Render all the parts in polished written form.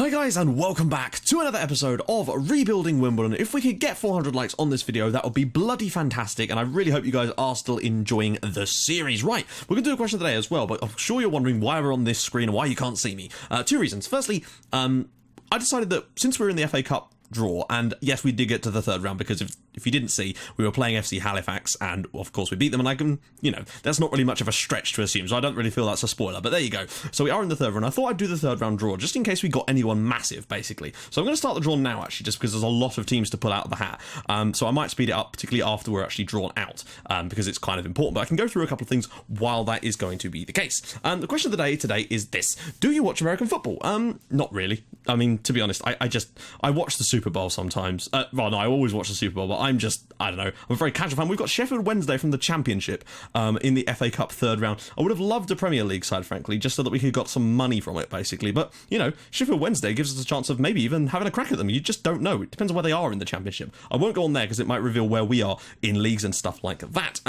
Hi guys, and welcome back to another episode of Rebuilding Wimbledon. If we could get 400 likes on this video, that would be bloody fantastic, and I really hope you guys are still enjoying the series. Right, we're going to do a question today as well, but I'm sure you're wondering why we're on this screen and why you can't see me. Two reasons. Firstly, I decided that since we're in the FA Cup draw, and yes, we did get to the third round, because if you didn't see, we were playing FC Halifax, and of course we beat them, and I can, that's not really much of a stretch to assume, so I don't really feel that's a spoiler, but there you go. So we are in the third round. I thought I'd do the third round draw, just in case we got anyone massive, basically. So I'm going to start the draw now, actually, just because there's a lot of teams to pull out of the hat, so I might speed it up, particularly after we're actually drawn out, because it's kind of important, but I can go through a couple of things while that is going to be the case. The question of the day today is this: do you watch American football? Not really. I mean, to be honest, I watch the Super Bowl sometimes. Well, no, I always watch the Super Bowl, but I don't know, I'm a very casual fan. We've got Sheffield Wednesday from the Championship in the FA Cup third round. I would have loved a Premier League side, frankly, just so that we could got some money from it, basically. But, Sheffield Wednesday gives us a chance of maybe even having a crack at them. You just don't know. It depends on where they are in the Championship. I won't go on there because it might reveal where we are in leagues and stuff like that.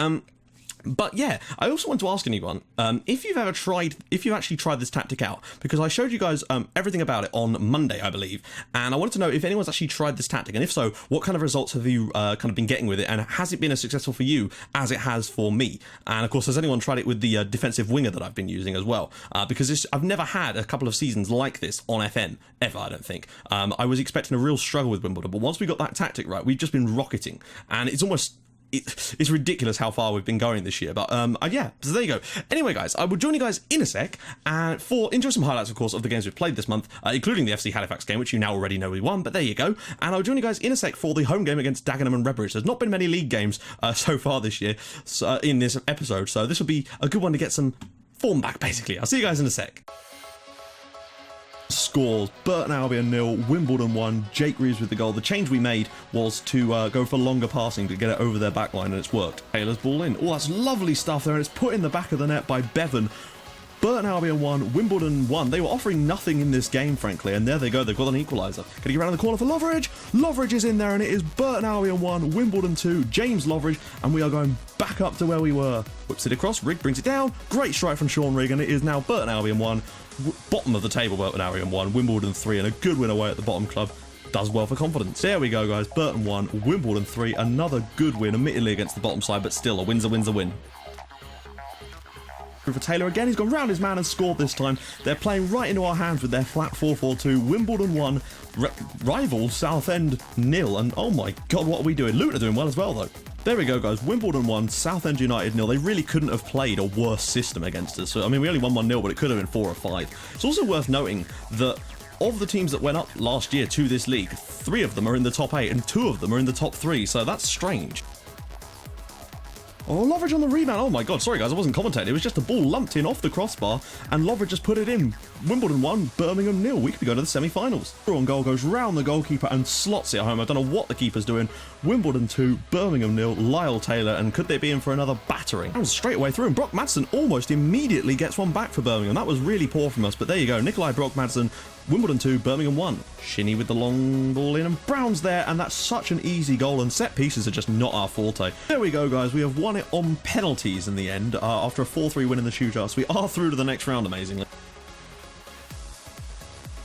But yeah, I also want to ask anyone if you've actually tried this tactic out, because I showed you guys everything about it on Monday, I believe, and I wanted to know if anyone's actually tried this tactic, and if so, what kind of results have you kind of been getting with it, and has it been as successful for you as it has for me? And of course, has anyone tried it with the defensive winger that I've been using as well? Because I've never had a couple of seasons like this on FM, ever, I don't think. I was expecting a real struggle with Wimbledon, but once we got that tactic right, we've just been rocketing, and it's almost... It's ridiculous how far we've been going this year, but yeah, so there you go. Anyway, guys, I will join you guys in a sec and enjoy some highlights, of course, of the games we've played this month, including the FC Halifax game, which you now already know we won, but there you go. And I'll join you guys in a sec for the home game against Dagenham and Redbridge. There's not been many league games so far this year in this episode, so this will be a good one to get some form back, basically. I'll see you guys in a sec. Scores: Burton Albion 0, Wimbledon 1, Jake Reeves with the goal. The change we made was to go for longer passing to get it over their backline, and it's worked. Taylor's ball in. Oh, that's lovely stuff there, and it's put in the back of the net by Bevan. Burton Albion 1, Wimbledon 1. They were offering nothing in this game, frankly, and there they go. They've got an equaliser. Can he get around the corner for Loveridge? Loveridge is in there, and it is Burton Albion 1, Wimbledon 2, James Loveridge, and we are going back up to where we were. Whips it across, Rigg brings it down. Great strike from Sean Rigg, and it is now Burton Albion 1, bottom of the table, Burton Albion 1, Wimbledon 3, and a good win away at the bottom club. Does well for confidence. There we go, guys. Burton 1, Wimbledon 3, another good win, admittedly against the bottom side, but still, a win's a win's a win. For Taylor again, he's gone round his man and scored this time. They're playing right into our hands with their flat 4-4-2. Wimbledon 1, rival Southend 0, and oh my god, what are we doing? Luton are doing well as well, though. There we go, guys. Wimbledon 1, Southend United 0. They really couldn't have played a worse system against us. So, I mean, we only won 1-0, but it could have been 4 or 5. It's also worth noting that of the teams that went up last year to this league, 3 of them are in the top 8 and 2 of them are in the top 3, so that's strange. Oh, Loveridge on the rebound. Oh my god, sorry guys, I wasn't commentating. It was just a ball lumped in off the crossbar, and Loveridge just put it in. Wimbledon 1, Birmingham 0. We could go to the semi-finals. On goal goes round the goalkeeper and slots it home. I don't know what the keeper's doing. Wimbledon 2, Birmingham 0. Lyle Taylor, and could they be in for another battering? That was straight away through, and Brock Madsen almost immediately gets one back for Birmingham. That was really poor from us, but there you go. Nikolai Brock Madsen, Wimbledon 2, Birmingham 1. Shinnie with the long ball in, and Brown's there, and that's such an easy goal, and set pieces are just not our forte. There we go, guys. We have won it on penalties in the end, after a 4-3 win in the shootouts. We are through to the next round, amazingly.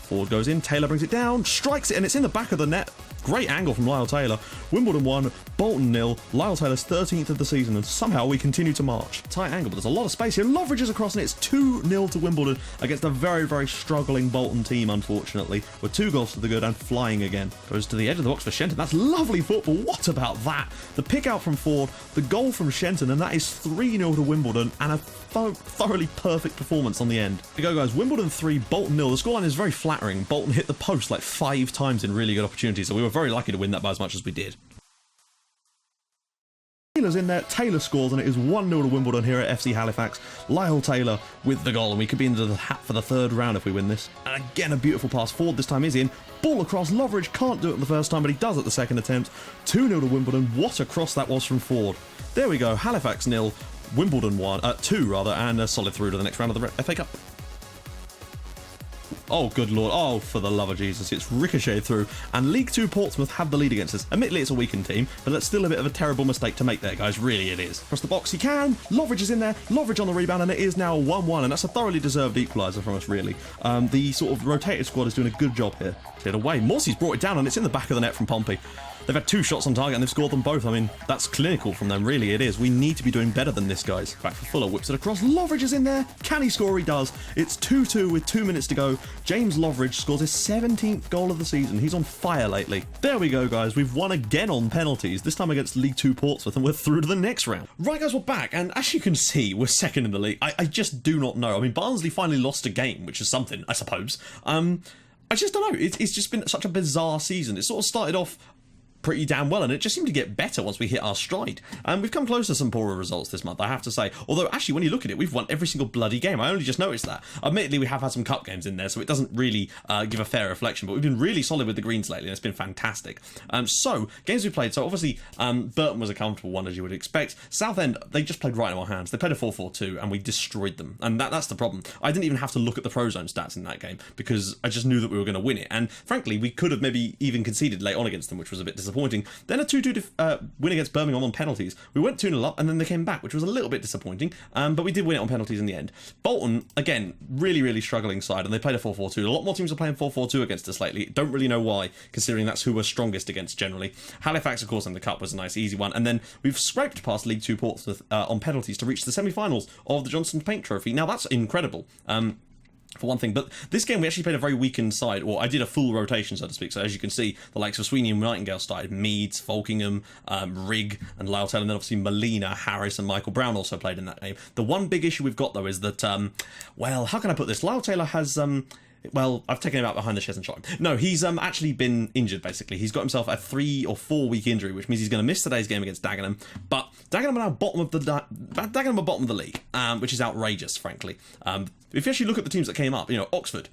Forward goes in, Taylor brings it down, strikes it, and it's in the back of the net. Great angle from Lyle Taylor. Wimbledon 1, Bolton 0. Lyle Taylor's 13th of the season, and somehow we continue to march. Tight angle, but there's a lot of space here. Loveridge is across, and it's 2-0 to Wimbledon against a very, very struggling Bolton team, unfortunately. With 2 goals to the good and flying again. Goes to the edge of the box for Shenton. That's lovely football. What about that? The pick out from Ford, the goal from Shenton, and that is 3-0 to Wimbledon, and a thoroughly perfect performance on the end. There you go, guys. Wimbledon 3, Bolton 0. The scoreline is very flattering. Bolton hit the post like 5 times in really good opportunities, so we were very lucky to win that by as much as we did. Taylor's in there, Taylor scores, and it is 1-0 to Wimbledon here at FC Halifax. Lyle Taylor with the goal, and we could be into the hat for the third round if we win this. And again, a beautiful pass forward, this time is in. Ball across, Loveridge can't do it the first time, but he does at the second attempt. 2-0 to Wimbledon. What a cross that was from Ford. There we go, Halifax 0, Wimbledon 2 rather, and a solid through to the next round of the FA Cup. Oh, good lord. Oh, for the love of Jesus. It's ricocheted through. And League 2 Portsmouth have the lead against us. Admittedly, it's a weakened team, but that's still a bit of a terrible mistake to make there, guys. Really, it is. Across the box, he can. Loveridge is in there. Loveridge on the rebound, and it is now 1-1, and that's a thoroughly deserved equaliser from us, really. The sort of rotated squad is doing a good job here. Cleared away. Morsey's brought it down, and it's in the back of the net from Pompey. They've had 2 shots on target and they've scored them both. I mean, that's clinical from them, really, it is. We need to be doing better than this, guys. Back for Fuller, whips it across. Loveridge is in there. Can he score? He does. It's 2-2 with 2 minutes to go. James Loveridge scores his 17th goal of the season. He's on fire lately. There we go, guys. We've won again on penalties, this time against League 2 Portsmouth, and we're through to the next round. Right, guys, we're back, and as you can see, we're second in the league. I just do not know. I mean, Barnsley finally lost a game, which is something, I suppose. I just don't know. It's just been such a bizarre season. It sort of started off pretty damn well, and it just seemed to get better once we hit our stride. And we've come close to some poorer results this month, I have to say. Although, actually, when you look at it, we've won every single bloody game. I only just noticed that. Admittedly, we have had some cup games in there, so it doesn't really give a fair reflection, but we've been really solid with the Greens lately, and it's been fantastic. So, games we played. So, obviously, Burton was a comfortable one, as you would expect. Southend, they just played right in our hands. They played a 4-4-2, and we destroyed them. And that's the problem. I didn't even have to look at the Pro Zone stats in that game, because I just knew that we were going to win it. And, frankly, we could have maybe even conceded late on against them, which was a bit disappointing. Then a 2-2 win against Birmingham on penalties. We went 2-0 up and then they came back, which was a little bit disappointing, but we did win it on penalties in the end. Bolton, again, really, really struggling side, and they played a 4-4-2. A lot more teams are playing 4-4-2 against us lately. Don't really know why, considering that's who we're strongest against generally. Halifax, of course, in the Cup was a nice, easy one, and then we've scraped past League 2 Portsmouth on penalties to reach the semi-finals of the Johnson Paint Trophy. Now, that's incredible. For one thing, but this game we actually played a very weakened side, or I did a full rotation, so to speak. So as you can see, the likes of Sweeney and Nightingale started. Meads, Falkingham, Rigg and Lyle Taylor, and then obviously Molina, Harris and Michael Brown also played in that game. The one big issue we've got though is that, well, how can I put this? Lyle Taylor has, well, I've taken him out behind the sheds and shot him. No, he's actually been injured, basically. He's got himself a 3 or 4 week injury, which means he's going to miss today's game against Dagenham. But Dagenham are now bottom of the league, which is outrageous, frankly. If you actually look at the teams that came up, you know, Oxford,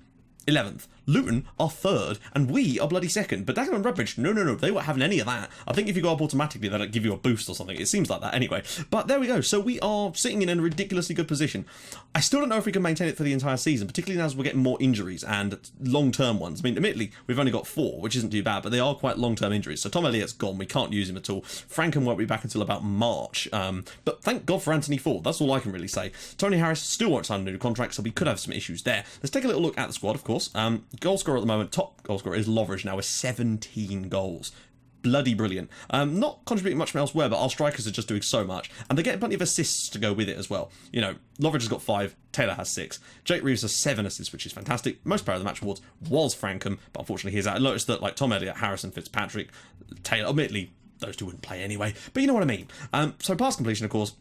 11th. Luton are 3rd, and we are bloody 2nd. But Dagenham and Redbridge, no, they weren't having any of that. I think if you go up automatically, they'll give you a boost or something. It seems like that anyway. But there we go. So we are sitting in a ridiculously good position. I still don't know if we can maintain it for the entire season, particularly as we're getting more injuries and long-term ones. I mean, admittedly, we've only got 4, which isn't too bad, but they are quite long-term injuries. So Tom Elliott's gone. We can't use him at all. Frankham won't be back until about March. But thank God for Anthony Ford. That's all I can really say. Tony Harris still won't sign a new contract, so we could have some issues there. Let's take a little look at the squad, of course. Goal scorer at the moment, top goal scorer is Loveridge now with 17 goals. Bloody brilliant. Not contributing much from elsewhere, but our strikers are just doing so much. And they get plenty of assists to go with it as well. You know, Loveridge has got 5, Taylor has 6. Jake Reeves has 7 assists, which is fantastic. Most player of the match awards was Frankham, but unfortunately he's out. I noticed that, like, Tom Elliott, Harrison, Fitzpatrick, Taylor, admittedly, those two wouldn't play anyway. But you know what I mean. So pass completion, of course,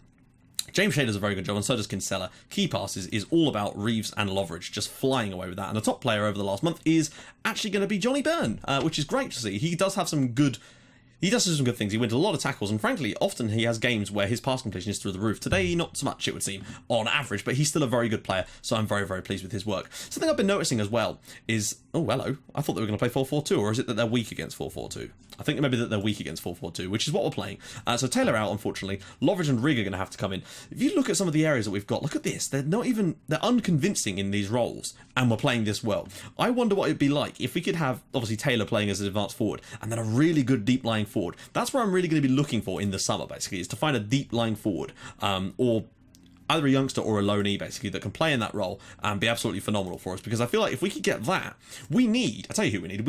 James Shea does a very good job, and so does Kinsella. Key passes is all about Reeves and Loveridge, just flying away with that. And the top player over the last month is actually going to be Johnny Byrne, which is great to see. He does have some good... He does do some good things. He wins a lot of tackles, and frankly, often he has games where his pass completion is through the roof. Today, not so much, it would seem, on average, but he's still a very good player, so I'm very, very pleased with his work. Something I've been noticing as well is... Oh, hello. I thought they were going to play 4-4-2, or is it that they're weak against 4-4-2? I think maybe that they're weak against 4-4-2, which is what we're playing. So Taylor out, unfortunately. Loveridge and Rigg are going to have to come in. If you look at some of the areas that we've got, look at this. They're unconvincing in these roles, and we're playing this well. I wonder what it'd be like if we could have, obviously, Taylor playing as an advanced forward, and then a really good deep-lying forward. That's where I'm really going to be looking for in the summer, basically, is to find a deep-lying forward, or either a youngster or a loanee, basically, that can play in that role and be absolutely phenomenal for us. Because I feel like if we could get that, I tell you who we need.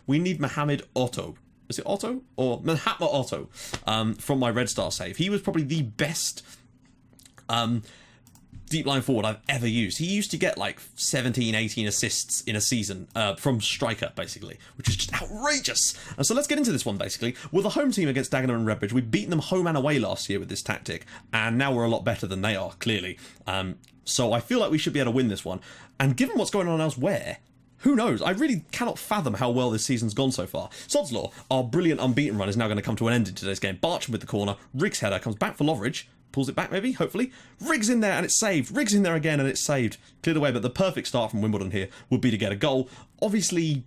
We need Mohamed Otto. Is it Otto? Or Mahatma Otto from my Red Star save. He was probably the best deep line forward I've ever used. He used to get like 17, 18 assists in a season from striker, basically, which is just outrageous. And so let's get into this one, basically. We're the home team against Dagenham and Redbridge. We've beaten them home and away last year with this tactic, and now we're a lot better than they are, clearly. So I feel like we should be able to win this one. And given what's going on elsewhere, who knows? I really cannot fathom how well this season's gone so far. Sod's Law, our brilliant unbeaten run, is now going to come to an end in today's game. Barcham with the corner. Rigg's header comes back for Loveridge. Pulls it back, maybe, hopefully. Riggs in there, and it's saved. Riggs in there again, and it's saved. Cleared away, but the perfect start from Wimbledon here would be to get a goal. Obviously,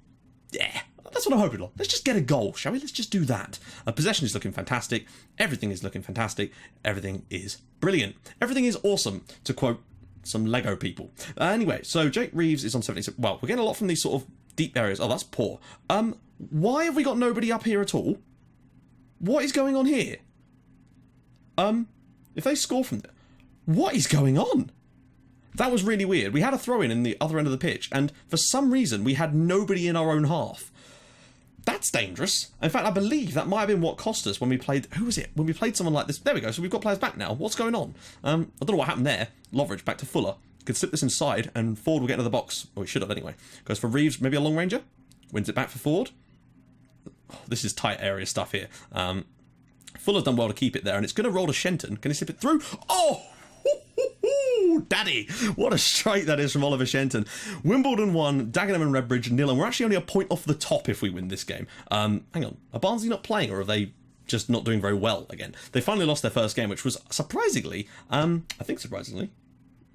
yeah, that's what I'm hoping for. Let's just get a goal, shall we? Let's just do that. Possession is looking fantastic. Everything is looking fantastic. Everything is brilliant. Everything is awesome, to quote some Lego people. Anyway, so Jake Reeves is on 76. Well, we're getting a lot from these sort of deep areas. Oh, that's poor. Why have we got nobody up here at all? What is going on here? If they score from there, what is going on? That was really weird. We had a throw in the other end of the pitch, and for some reason we had nobody in our own half. That's dangerous. In fact, I believe that might have been what cost us when we played... Who was it? When we played someone like this. There we go. So we've got players back now. What's going on? I don't know what happened there. Loveridge back to Fuller. Could slip this inside, and Ford will get into the box. Or he should have anyway. Goes for Reeves, maybe a long ranger. Wins it back for Ford. Oh, this is tight area stuff here. Fuller's done well to keep it there, and it's going to roll to Shenton. Can he slip it through? Oh! Daddy, what a strike that is from Oliver Shenton. Wimbledon 1, Dagenham and Redbridge 0, and we're actually only a point off the top if we win this game. Hang on, are Barnsley not playing, or are they just not doing very well again? They finally lost their first game, which was surprisingly, I think surprisingly,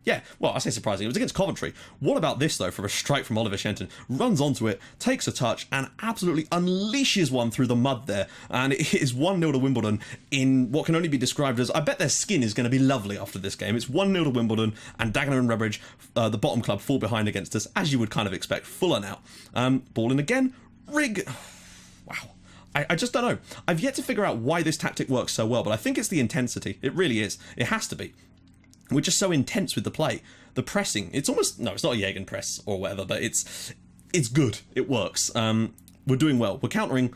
yeah, well, I say surprising, it was against Coventry. What about this, though, from a strike from Oliver Shenton? Runs onto it, takes a touch, and absolutely unleashes one through the mud there. And it is 1-0 to Wimbledon in what can only be described as, I bet their skin is going to be lovely after this game. It's 1-0 to Wimbledon, and Dagenham and Redbridge, the bottom club, fall behind against us, as you would kind of expect. Fuller now. Ball in again. Rig. Wow. I just don't know. I've yet to figure out why this tactic works so well, but I think it's the intensity. It really is. It has to be. We're just so intense with the play. The pressing, it's almost, no, it's not a Jagen press or whatever, but it's good. It works. We're doing well. We're countering,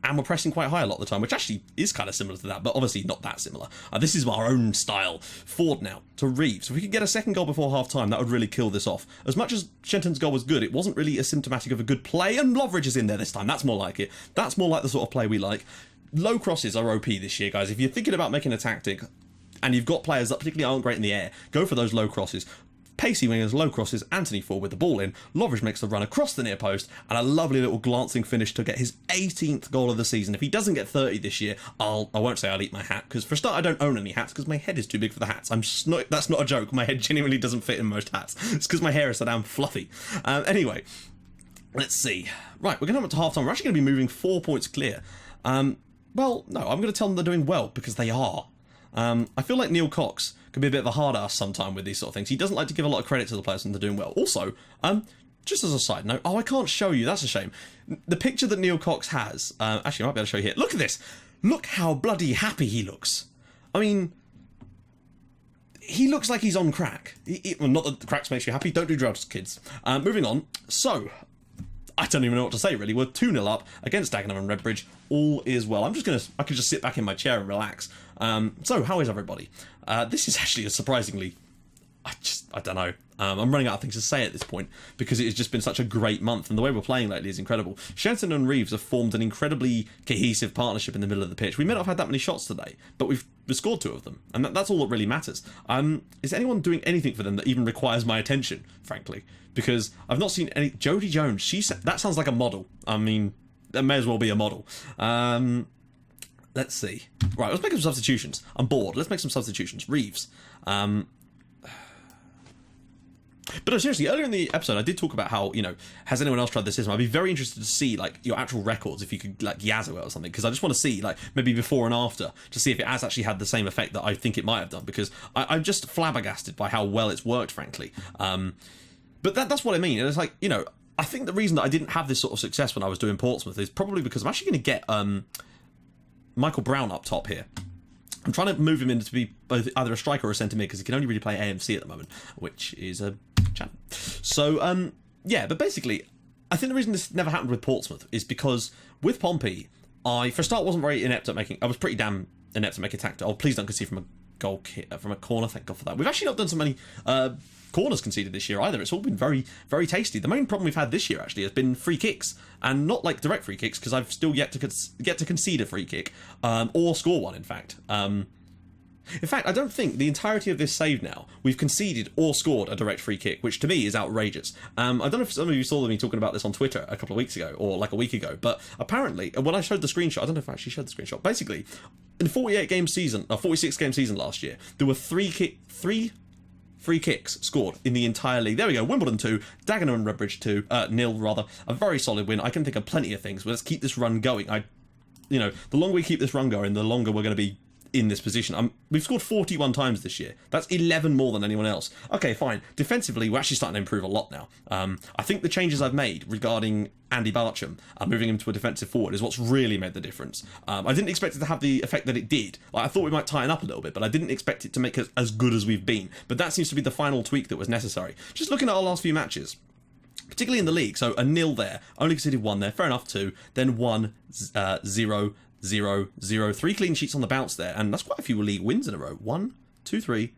and we're pressing quite high a lot of the time, which actually is kind of similar to that, but obviously not that similar. This is our own style. Ford now to Reeves. If we could get a second goal before half-time, that would really kill this off. As much as Shenton's goal was good, it wasn't really a symptomatic of a good play, and Loveridge is in there this time. That's more like it. That's more like the sort of play we like. Low crosses are OP this year, guys. If you're thinking about making a tactic, and you've got players that particularly aren't great in the air, go for those low crosses. Pacey wingers, low crosses, Anthony Ford with the ball in. Loveridge makes the run across the near post, and a lovely little glancing finish to get his 18th goal of the season. If he doesn't get 30 this year, I won't say I'll eat my hat, because for a start I don't own any hats because my head is too big for the hats. That's not a joke. My head genuinely doesn't fit in most hats. It's because my hair is so damn fluffy. Anyway, let's see. Right, we're going to come up to half time. We're actually going to be moving 4 points clear. Well, no, I'm going to tell them they're doing well, because they are. I feel like Neil Cox can be a bit of a hard ass sometime with these sort of things. He doesn't like to give a lot of credit to the players when they're doing well. Also, just as a side note, I can't show you, that's a shame. The picture that Neil Cox has, actually I might be able to show you here. Look at this. Look how bloody happy he looks. I mean, he looks like he's on crack. Well, not that the cracks makes you happy. Don't do drugs, kids. Moving on. So, I don't even know what to say, really. We're 2-0 up against Dagenham and Redbridge. All is well. I could just sit back in my chair and relax. So, how is everybody? This is actually a surprisingly... I don't know. I'm running out of things to say at this point because it has just been such a great month, and the way we're playing lately is incredible. Shenton and Reeves have formed an incredibly cohesive partnership in the middle of the pitch. We may not have had that many shots today, but we've scored 2 of them, and that's all that really matters. Is anyone doing anything for them that even requires my attention, frankly? Because I've not seen any... Jodie Jones, that sounds like a model. I mean, that may as well be a model. Let's see. Right, let's make some substitutions. I'm bored. Let's make some substitutions. Reeves. But no, seriously, earlier in the episode, I did talk about how, has anyone else tried this system? I'd be very interested to see, your actual records, if you could, Yazoo it or something, because I just want to see, maybe before and after, to see if it has actually had the same effect that I think it might have done, because I'm just flabbergasted by how well it's worked, frankly. But that's what I mean. And it's I think the reason that I didn't have this sort of success when I was doing Portsmouth is probably because I'm actually going to get Michael Brown up top here. I'm trying to move him in to be both either a striker or a centre mid because he can only really play AFC at the moment, which is a challenge. So, yeah, but basically, I think the reason this never happened with Portsmouth is because with Pompey, I, for a start, wasn't very inept at making... I was pretty damn inept at making tactic. Oh, please don't concede from a goal kick, from a corner. Thank God for that. We've actually not done so many corners conceded this year either. It's all been very, very tasty. The main problem we've had this year actually has been free kicks, and not direct free kicks because I've still yet to concede a free kick or score one. In fact, I don't think the entirety of this save now we've conceded or scored a direct free kick, which to me is outrageous. I don't know if some of you saw me talking about this on Twitter a couple of weeks ago or a week ago, but apparently when I showed the screenshot, I don't know if I actually showed the screenshot. Basically, in a 46 game season last year, there were three free kicks scored in the entire league. There we go. Wimbledon 2, Dagenham and Redbridge 2, 0 rather. A very solid win. I can think of plenty of things, but let's keep this run going. The longer we keep this run going, the longer we're going to be in this position. We've scored 41 times this year. That's 11 more than anyone else. Okay, fine. Defensively, we're actually starting to improve a lot now. I think the changes I've made regarding Andy Barcham, moving him to a defensive forward, is what's really made the difference. I didn't expect it to have the effect that it did. Like, I thought we might tighten up a little bit, but I didn't expect it to make us as good as we've been. But that seems to be the final tweak that was necessary. Just looking at our last few matches, particularly in the league, so a 0 there, only conceded 1 there, fair enough, 2, then 1, 0, 0, 0, 3 clean sheets on the bounce there, and that's quite a few league wins in a row. 1, 2, 3,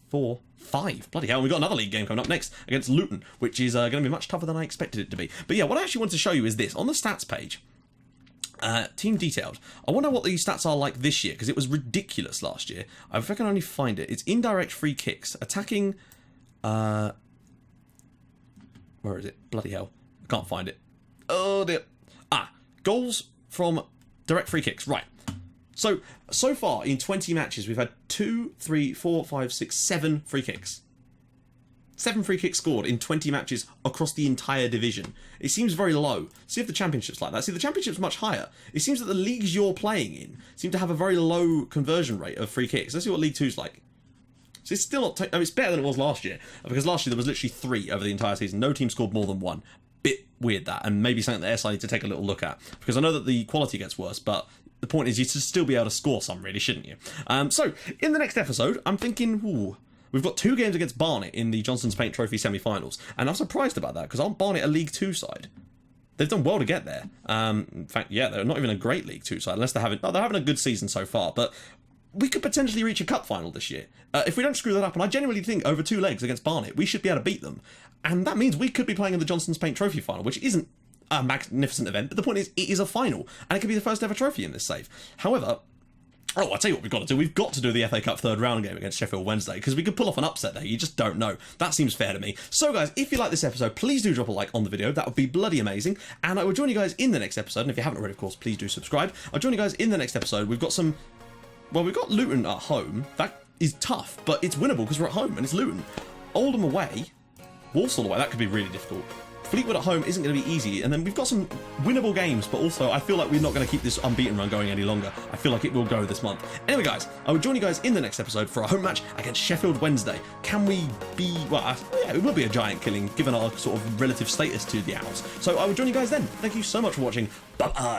4, 5. Bloody hell, we've got another league game coming up next against Luton, which is going to be much tougher than I expected it to be. But yeah, what I actually wanted to show you is this. On the stats page, team detailed, I wonder what these stats are like this year, because it was ridiculous last year. If I can only find it. It's indirect free kicks, attacking, where is it? Bloody hell, I can't find it. Oh dear. Goals from direct free kicks, right. So far in 20 matches, we've had 2, 3, 4, 5, 6, 7 free kicks. 7 free kicks scored in 20 matches across the entire division. It seems very low. See if the championship's like that. See, the championship's much higher. It seems that the leagues you're playing in seem to have a very low conversion rate of free kicks. Let's see what League 2's like. So it's still not... it's better than it was last year, because last year there was literally 3 over the entire season. No team scored more than 1. Bit weird, that, and maybe something that SI need to take a little look at, because I know that the quality gets worse, but the point is you should still be able to score some, really, shouldn't you? So in the next episode, I'm thinking, we've got 2 games against Barnet in the Johnson's Paint Trophy semi-finals, and I'm surprised about that, because aren't Barnet a League 2 side? They've done well to get there. In fact, yeah, they're not even a great League 2 side, unless they're having a good season so far, but we could potentially reach a cup final this year. If we don't screw that up, and I genuinely think over 2 legs against Barnet, we should be able to beat them. And that means we could be playing in the Johnson's Paint Trophy final, which isn't a magnificent event, but the point is, it is a final, and it could be the first ever trophy in this save. However, I'll tell you what we've got to do. We've got to do the FA Cup third round game against Sheffield Wednesday, because we could pull off an upset there. You just don't know. That seems fair to me. So guys, if you like this episode, please do drop a like on the video. That would be bloody amazing. And I will join you guys in the next episode. And if you haven't already, of course, please do subscribe. I'll join you guys in the next episode. We've got we've got Luton at home. That is tough, but it's winnable because we're at home and it's Luton. Oldham away, Walsall away. That could be really difficult. Fleetwood at home isn't going to be easy, and then we've got some winnable games, but also I feel like we're not going to keep this unbeaten run going any longer. I feel like it will go this month. Anyway guys, I will join you guys in the next episode for a home match against Sheffield Wednesday. Can we be, well, yeah, it will be a giant killing given our sort of relative status to the Owls. So I will join you guys then. Thank you so much for watching. Bye bye.